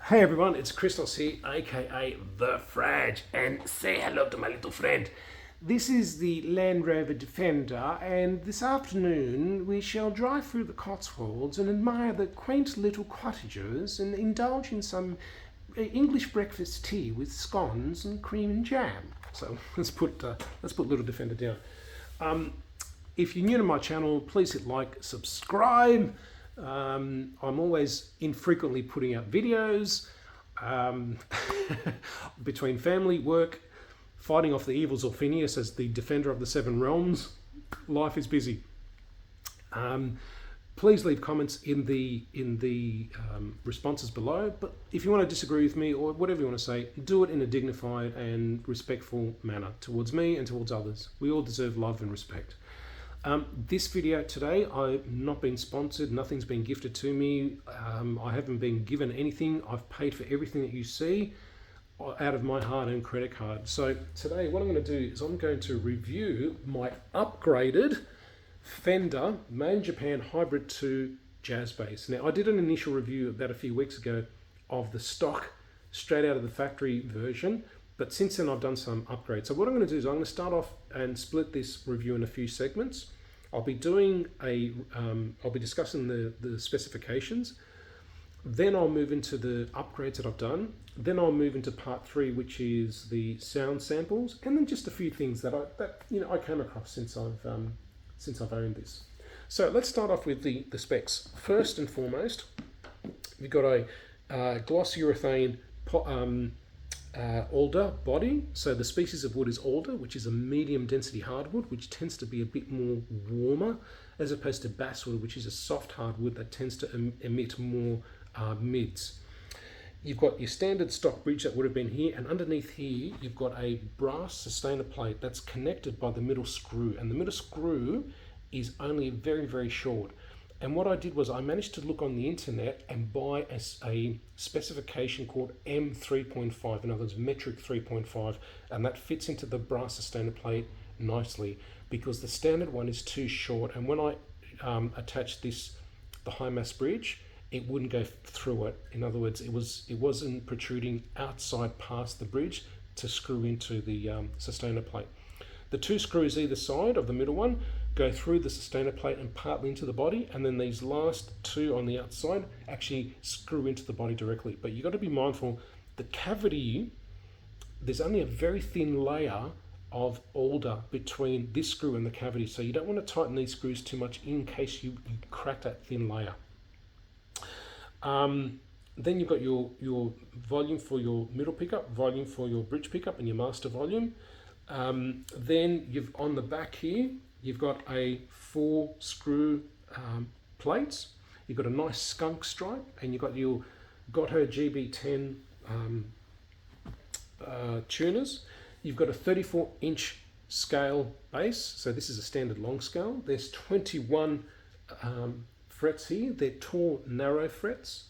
Hey everyone, it's Christos here, aka the FRAG, and say hello to my little friend. This is the Land Rover Defender, and this afternoon we shall drive through the Cotswolds and admire the quaint little cottages and indulge in some English breakfast tea with scones and cream and jam. So let's put little Defender down. If you're new to my channel, please hit like, subscribe. I'm always infrequently putting out videos between family, work, fighting off the evils of Phineas as the defender of the seven realms. Life is busy. Please leave comments in the responses below. But if you want to disagree with me or whatever you want to say, do it in a dignified and respectful manner towards me and towards others. We all deserve love and respect. This video today, I've not been sponsored, nothing's been gifted to me, I haven't been given anything, I've paid for everything that you see out of my hard-earned credit card. So today what I'm going to do is I'm going to review my upgraded Fender made in Japan Hybrid 2 Jazz Bass. Now I did an initial review about a few weeks ago of the stock straight out of the factory version, but since then I've done some upgrades. So what I'm going to do is I'm going to start off and split this review in a few segments. I'll be doing I'll be discussing the specifications. Then I'll move into the upgrades that I've done. Then I'll move into part 3, which is the sound samples, and then just a few things that I came across since I've owned this. So let's start off with the specs. First and foremost, we've got a gloss urethane alder body. So the species of wood is alder, which is a medium density hardwood, which tends to be a bit more warmer, as opposed to basswood, which is a soft hardwood that tends to emit more mids. You've got your standard stock bridge that would have been here, and underneath here you've got a brass sustainer plate that's connected by the middle screw, and the middle screw is only very, very short. And what I did was I managed to look on the internet and buy a specification called M3.5, in other words, metric 3.5, and that fits into the brass sustainer plate nicely because the standard one is too short. And when I attached the high mass bridge, it wouldn't go through it. In other words, it wasn't protruding outside past the bridge to screw into the sustainer plate. The two screws either side of the middle one go through the sustainer plate and partly into the body, and then these last two on the outside actually screw into the body directly. But you've got to be mindful, the cavity, there's only a very thin layer of alder between this screw and the cavity, so you don't want to tighten these screws too much in case you crack that thin layer. Then you've got your volume for your middle pickup, volume for your bridge pickup, and your master volume. Then you've on the back here, you've got a 4 screw plates. You've got a nice skunk stripe, and you've got your Gotto GB10 tuners. You've got a 34-inch scale bass, so this is a standard long scale. There's 21 frets here. They're tall, narrow frets.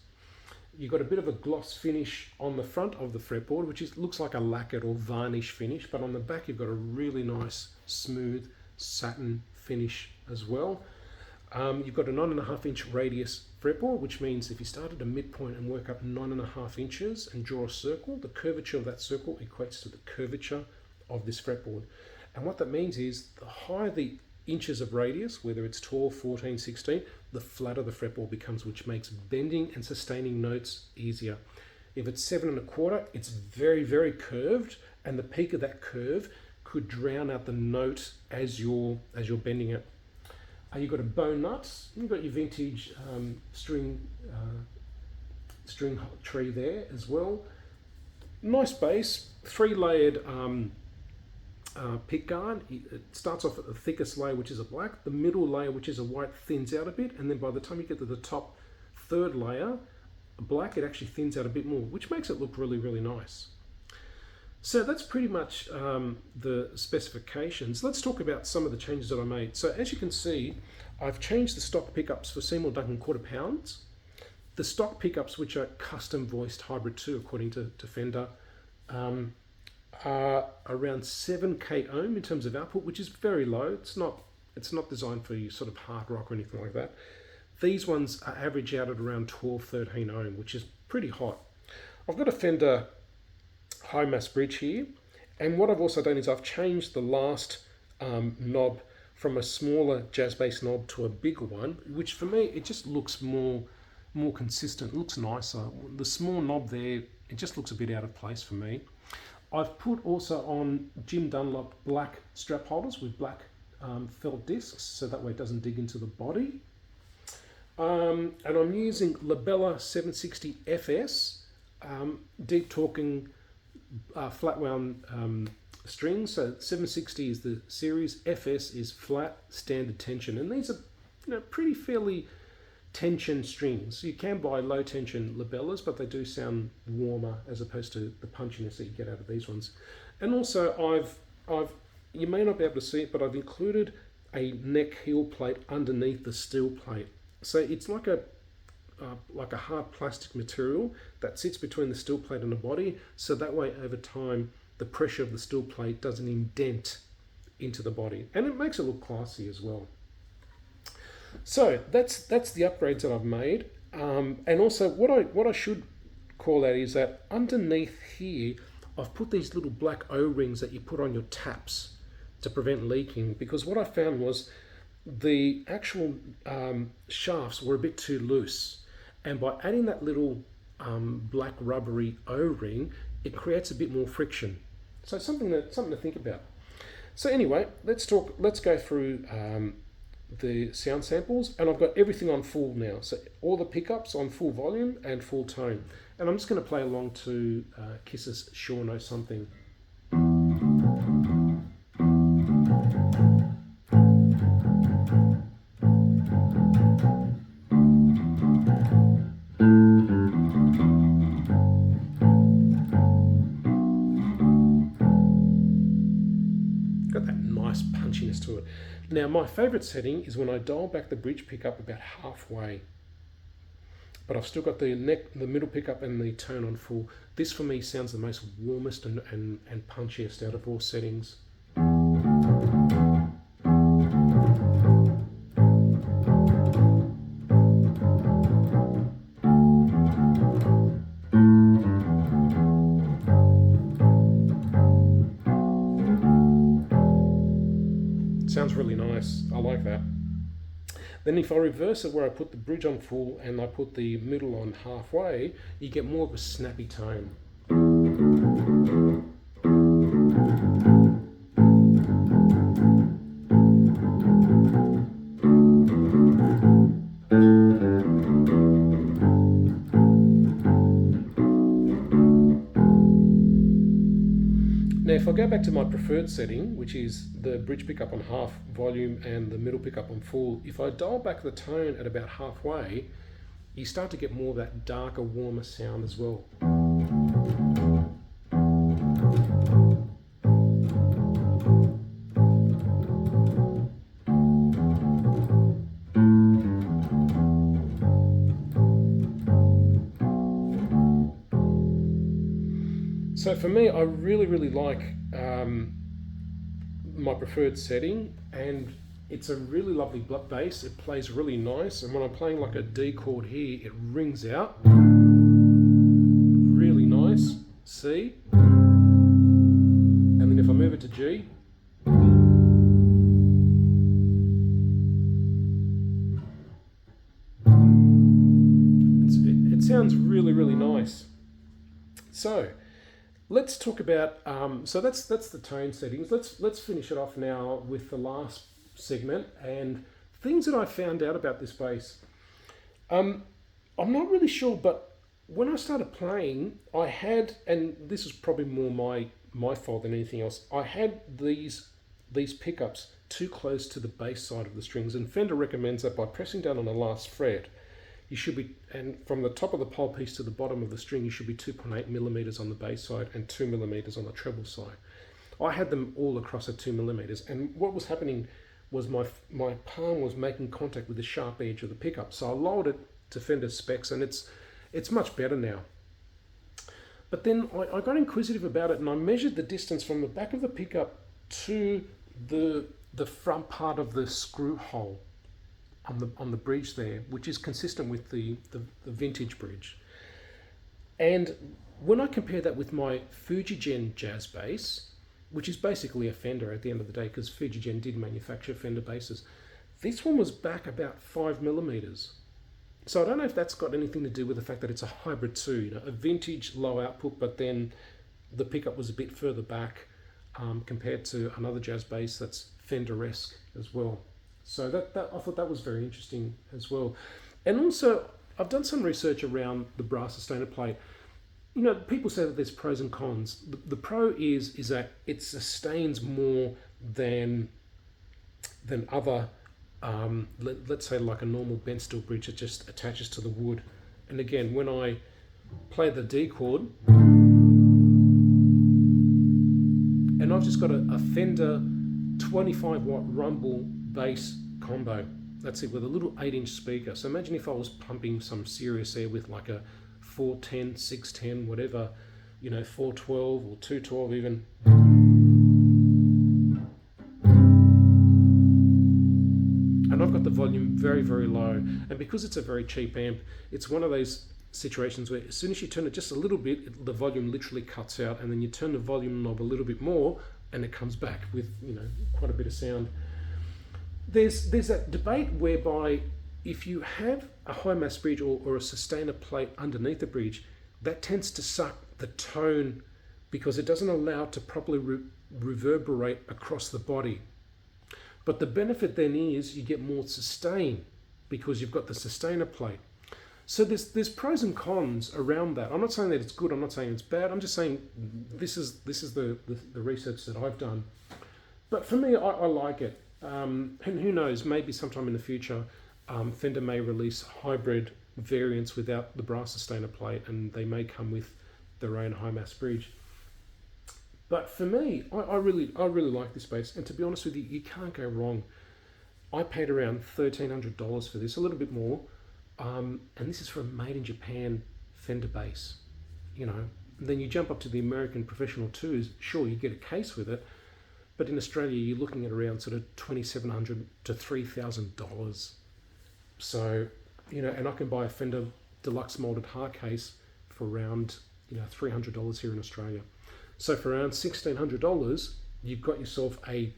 You've got a bit of a gloss finish on the front of the fretboard, which looks like a lacquered or varnish finish, but on the back you've got a really nice, smooth satin finish as well. You've got a 9.5-inch radius fretboard, which means if you start at a midpoint and work up 9.5 inches and draw a circle, the curvature of that circle equates to the curvature of this fretboard. And what that means is the higher the inches of radius, whether it's 12, 14, 16, the flatter the fretboard becomes, which makes bending and sustaining notes easier. If it's 7.25, it's very, very curved, and the peak of that curve could drown out the note as you're bending it. You've got a bone nut, you've got your vintage string tree there as well. Nice bass, 3-layered pick guard. It starts off at the thickest layer, which is a black. The middle layer, which is a white, thins out a bit, and then by the time you get to the top 3rd layer, black, it actually thins out a bit more, which makes it look really, really nice. So that's pretty much the specifications. Let's talk about some of the changes that I made. So as you can see, I've changed the stock pickups for Seymour Duncan quarter pounds. The stock pickups, which are custom voiced hybrid 2 according to Fender, are around 7k ohm in terms of output, which is very low. It's not designed for you sort of hard rock or anything like that. These ones average out at around 12, 13 ohm, which is pretty hot. I've got a Fender high mass bridge here, and what I've also done is I've changed the last knob from a smaller jazz bass knob to a bigger one, which for me it just looks more consistent, it looks nicer. The small knob there, it just looks a bit out of place for me. I've put also on Jim Dunlop black strap holders with black felt discs, so that way it doesn't dig into the body. And I'm using Labella 760 FS, deep talking flat wound strings. So 760 is the series, FS is flat standard tension, and these are pretty fairly tension strings. You can buy low tension labellas, but they do sound warmer as opposed to the punchiness that you get out of these ones. And also I've you may not be able to see it, but I've included a neck heel plate underneath the steel plate. So it's like a hard plastic material that sits between the steel plate and the body, so that way over time the pressure of the steel plate doesn't indent into the body, and it makes it look classy as well. So that's the upgrades that I've made, and also what I should call out is that underneath here I've put these little black O-rings that you put on your taps to prevent leaking, because what I found was the actual shafts were a bit too loose, and by adding that little black rubbery O-ring, it creates a bit more friction. So something to think about. So anyway, let's go through the sound samples, and I've got everything on full now. So all the pickups on full volume and full tone. And I'm just going to play along to Kiss's Sure Know Something. Got that nice punchiness to it. Now my favourite setting is when I dial back the bridge pickup about halfway, but I've still got the middle pickup and the tone on full. This for me sounds the most warmest and punchiest out of all settings. Sounds really nice. I like that. Then if I reverse it where I put the bridge on full and I put the middle on halfway, you get more of a snappy tone. Now if I go back to my preferred setting, which is the bridge pickup on half volume and the middle pickup on full, if I dial back the tone at about halfway, you start to get more of that darker, warmer sound as well. So for me, I really like my preferred setting, and it's a really lovely bass. It plays really nice, and when I'm playing like a D chord here, it rings out really nice. C, and then if I move it to G, it sounds really nice. So let's talk about, so that's the tone settings. Let's finish it off now with the last segment and things that I found out about this bass. I'm not really sure, but when I started playing, I had, and this is probably more my fault than anything else, I had these pickups too close to the bass side of the strings, and Fender recommends that by pressing down on the last fret, you should be, and from the top of the pole piece to the bottom of the string, you should be 2.8 millimeters on the bass side and 2 millimeters on the treble side. I had them all across at 2 millimeters, and what was happening was my palm was making contact with the sharp edge of the pickup. So I lowered it to Fender specs, and it's much better now. But then I got inquisitive about it, and I measured the distance from the back of the pickup to the front part of the screw hole on the bridge there, which is consistent with the vintage bridge. And when I compare that with my Fujigen jazz bass, which is basically a Fender at the end of the day, because Fujigen did manufacture Fender basses, this one was back about 5 millimeters. So I don't know if that's got anything to do with the fact that it's a hybrid too, you know, a vintage low output, but then the pickup was a bit further back compared to another jazz bass that's Fender-esque as well. So that I thought that was very interesting as well. And also, I've done some research around the brass sustainer plate. You know, people say that there's pros and cons. The pro is that it sustains more than other, let's say like a normal bent steel bridge that just attaches to the wood. And again, when I play the D chord, and I've just got a Fender 25 watt rumble bass combo. That's it, with a little 8-inch speaker. So imagine if I was pumping some serious air with like a 410, 610, whatever, you know, 412 or 212 even. And I've got the volume very, very low. And because it's a very cheap amp, it's one of those situations where as soon as you turn it just a little bit, the volume literally cuts out, and then you turn the volume knob a little bit more and it comes back with, you know, quite a bit of sound. There's that debate whereby if you have a high mass bridge or a sustainer plate underneath the bridge, that tends to suck the tone because it doesn't allow it to properly reverberate across the body. But the benefit then is you get more sustain because you've got the sustainer plate. So there's pros and cons around that. I'm not saying that it's good, I'm not saying it's bad, I'm just saying this is the research that I've done. But for me, I like it. And who knows, maybe sometime in the future, Fender may release hybrid variants without the brass sustainer plate, and they may come with their own high mass bridge. But for me, I really like this bass, and to be honest with you, you can't go wrong. I paid around $1,300 for this, a little bit more, and this is for a made in Japan Fender bass. You know, and then you jump up to the American Professional 2s, sure, you get a case with it, but in Australia, you're looking at around sort of $2,700 to $3,000. So, you know, and I can buy a Fender deluxe molded hard case for around, you know, $300 here in Australia. So for around $1,600, you've got yourself a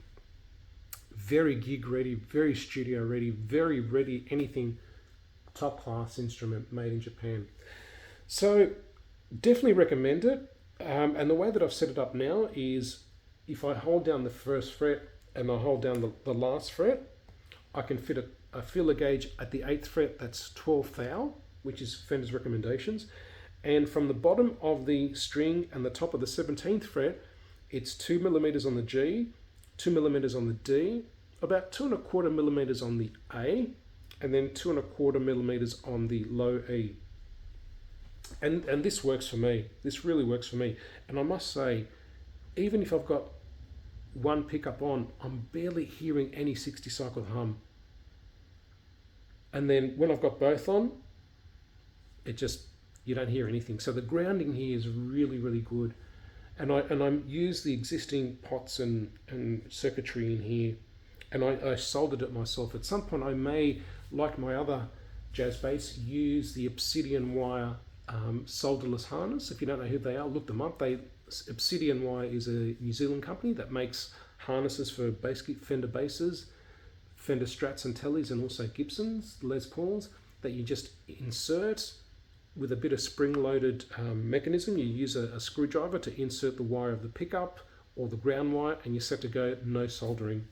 very gig ready, very studio ready, very ready, anything top class instrument made in Japan. So definitely recommend it. And the way that I've set it up now is if I hold down the first fret and I hold down the last fret, I can fit a feeler gauge at the 8th fret, that's 12th thou, which is Fender's recommendations. And from the bottom of the string and the top of the 17th fret, it's 2 millimeters on the G, 2 millimeters on the D, about 2¼ millimeters on the A, and then 2¼ millimeters on the low E. And this works for me. This really works for me. And I must say, even if I've got one pickup on, I'm barely hearing any 60 cycle hum. And then when I've got both on, it just, you don't hear anything. So the grounding here is really, really good. And I use the existing pots and circuitry in here, and I soldered it myself. At some point I may, like my other jazz bass, use the Obsidian Wire solderless harness. If you don't know who they are, look them up. Obsidian Wire is a New Zealand company that makes harnesses for basically Fender basses, Fender Strats and Tellys, and also Gibsons, Les Pauls, that you just insert with a bit of spring-loaded mechanism. You use a screwdriver to insert the wire of the pickup or the ground wire, and you're set to go, no soldering.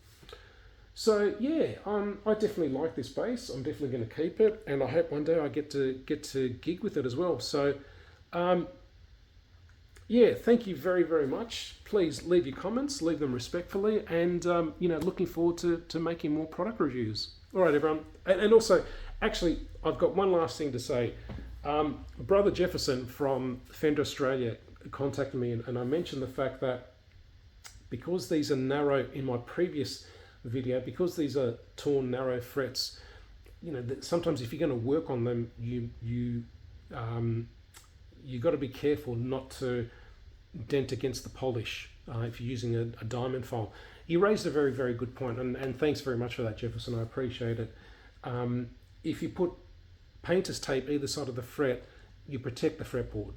So yeah, I definitely like this bass. I'm definitely going to keep it, and I hope one day I get to gig with it as well. So yeah, thank you very, very much. Please leave your comments, leave them respectfully, and you know, looking forward to making more product reviews. All right, everyone. And also, actually, I've got one last thing to say. Brother Jefferson from Fender Australia contacted me, and I mentioned the fact that because these are narrow in my previous video, because these are torn narrow frets, you know, sometimes if you're going to work on them, you got to be careful not to dent against the polish if you're using a diamond file. He raised a very, very good point, and thanks very much for that, Jefferson. I appreciate it. If you put painter's tape either side of the fret, you protect the fretboard.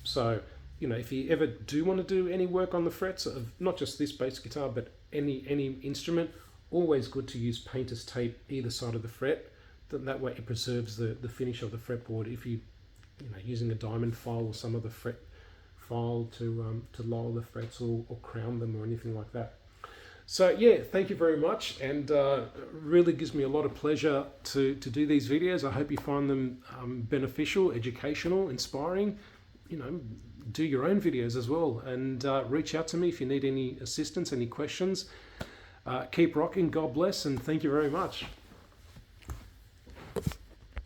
So, if you ever do want to do any work on the frets of not just this bass guitar, but any instrument, always good to use painter's tape either side of the fret. That way it preserves the finish of the fretboard. If you using a diamond file or some other fret file to lower the frets or crown them or anything like that. So yeah, thank you very much, and really gives me a lot of pleasure to do these videos. I hope you find them beneficial, educational, inspiring. Do your own videos as well, and reach out to me if you need any assistance, any questions. Keep rocking, God bless, and thank you very much.